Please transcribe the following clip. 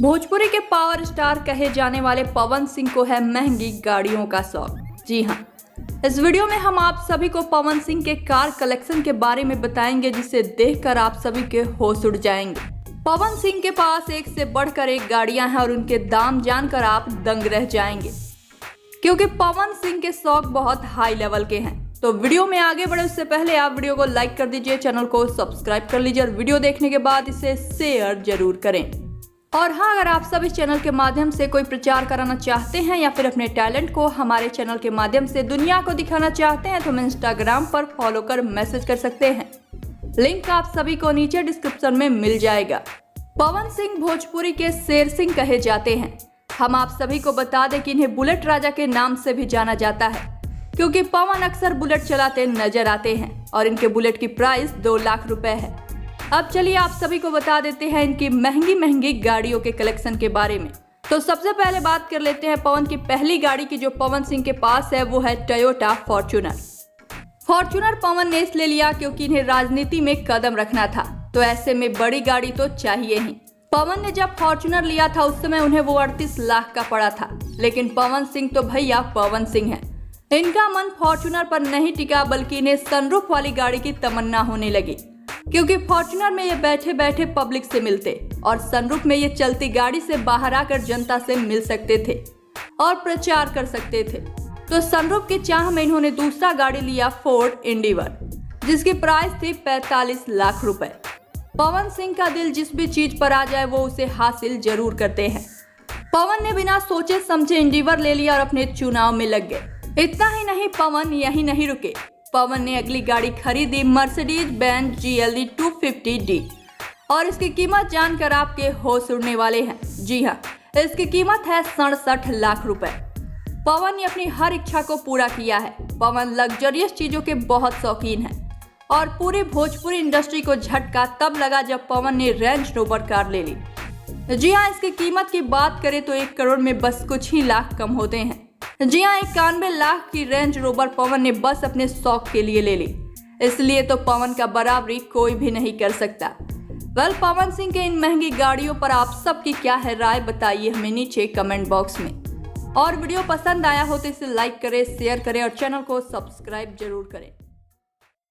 भोजपुरी के power star कहे जाने वाले पवन सिंह को है महंगी गाड़ियों का शौक। जी हाँ, इस वीडियो में हम आप सभी को पवन सिंह के कार कलेक्शन के बारे में बताएंगे, जिसे देखकर आप सभी के होश उड़ जाएंगे। पवन सिंह के पास एक से बढ़कर एक गाड़ियां हैं और उनके दाम जानकर आप दंग रह जाएंगे, क्योंकि पवन सिंह के शौक बहुत हाई लेवल के हैं। तो वीडियो में आगे बढ़े उससे पहले आप वीडियो को लाइक कर दीजिए, चैनल को सब्सक्राइब कर लीजिए और वीडियो देखने के बाद इसे शेयर जरूर करें। और हाँ, अगर आप सब इस चैनल के माध्यम से कोई प्रचार कराना चाहते हैं या फिर अपने टैलेंट को हमारे चैनल के माध्यम से दुनिया को दिखाना चाहते हैं तो हमें इंस्टाग्राम पर फॉलो कर मैसेज कर सकते हैं। लिंक आप सभी को नीचे डिस्क्रिप्शन में मिल जाएगा। पवन सिंह भोजपुरी के शेर सिंह कहे जाते हैं। हम आप सभी को बता दें कि इन्हें बुलेट राजा के नाम से भी जाना जाता है, क्योंकि पवन अक्सर बुलेट चलाते नजर आते हैं और इनके बुलेट की प्राइस 2 लाख रुपए है। अब चलिए आप सभी को बता देते हैं इनकी महंगी महंगी गाड़ियों के कलेक्शन के बारे में। तो सबसे पहले बात कर लेते हैं पवन की पहली गाड़ी की, जो पवन सिंह के पास है वो है टोयोटा फॉर्च्यूनर। फॉर्च्यूनर पवन ने इसलिए लिया क्योंकि इन्हें राजनीति में कदम रखना था, तो ऐसे में बड़ी गाड़ी तो चाहिए ही। पवन ने जब फॉर्च्यूनर लिया था उस समय उन्हें वो 38 लाख का पड़ा था, लेकिन पवन सिंह तो भैया पवन सिंह है। इनका मन फॉर्च्यूनर पर नहीं टिका, बल्कि इन्हें सनरूफ वाली गाड़ी की तमन्ना होने लगी, क्योंकि फॉर्च्यूनर में ये बैठे बैठे पब्लिक से मिलते और सनरूफ में ये चलती गाड़ी से बाहर आकर जनता से मिल सकते थे और प्रचार कर सकते थे। तो सनरूफ की चाह में इन्होंने दूसरा गाड़ी लिया फोर्ड एंडीवर, जिसकी प्राइस थी 45 लाख रुपए। पवन सिंह का दिल जिस भी चीज पर आ जाए वो उसे हासिल जरूर करते हैं। पवन ने बिना सोचे समझे एंडीवर ले लिया और अपने चुनाव में लग गए। इतना ही नहीं, पवन यहीं नहीं रुके। पवन ने अगली गाड़ी खरीदी मर्सिडीज बेंज GLE 250D और इसकी कीमत जानकर आपके होश उड़ने वाले हैं। जी हाँ, इसकी कीमत है 67 लाख रुपए। पवन ने अपनी हर इच्छा को पूरा किया है। पवन लग्जरियस चीजों के बहुत शौकीन है और पूरी भोजपुरी इंडस्ट्री को झटका तब लगा जब पवन ने रेंज रोवर कार ले ली। जी हाँ, इसकी कीमत की बात करें तो 1 करोड़ में बस कुछ ही लाख कम होते हैं। जी हाँ, 91 लाख की रेंज रोवर पवन ने बस अपने शौक के लिए ले ली, इसलिए तो पवन का बराबरी कोई भी नहीं कर सकता। पवन सिंह के इन महंगी गाड़ियों पर आप सबकी क्या है राय, बताइए हमें नीचे कमेंट बॉक्स में। और वीडियो पसंद आया हो तो इसे लाइक करें, शेयर करें और चैनल को सब्सक्राइब जरूर करें।